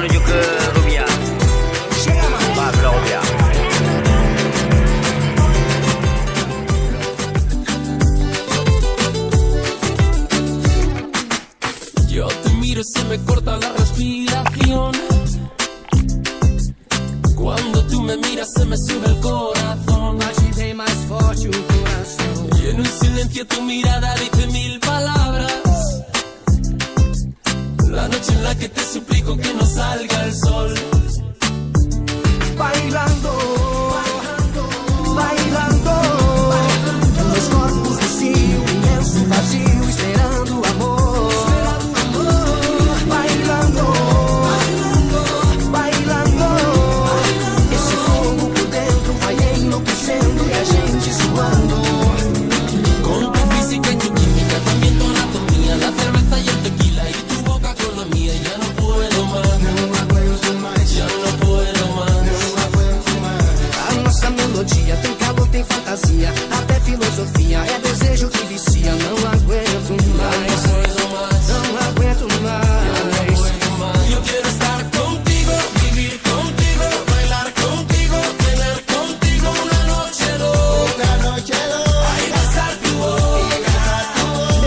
menuju ke Rubiah. Belah Rubiah. Yo te miro y se me corta la respiración. Cuando tú me miras se me sube el corazón. Agitei mais forte o coração. Y en un silencio tu mirada dice mil palabras. La noche en la que te suplico que no salga el sol. Bailando, bailando, nos corpos do cio, imenso vazio, esperando o amor. Bailando, bailando, esse fogo por dentro vai enlouquecendo e a gente suando. Con tu física y tu química, también tu anatomía, la cerveza y el tequila y tu boca con la mía. Ya no puedo más, ya no puedo más. A nossa melodia tem calor, tem fantasia, até filosofia, é desejo que vicia. Não aguento mais, não aguento mais. Yo quiero estar contigo, vivir contigo, bailar contigo, tener contigo una noche loca, ay, besar tu boca.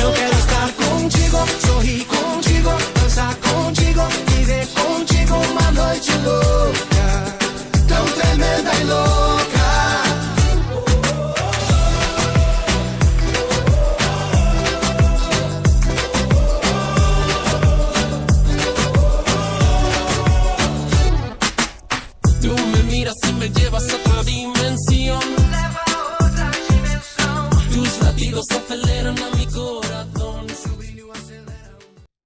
Eu quero estar contigo, sorrir contigo, dançar contigo, viver contigo uma noite louca, tão tremenda e louca. Tú me miras y me llevas a otra dimensión. Tus latidos aceleran a mi corazón.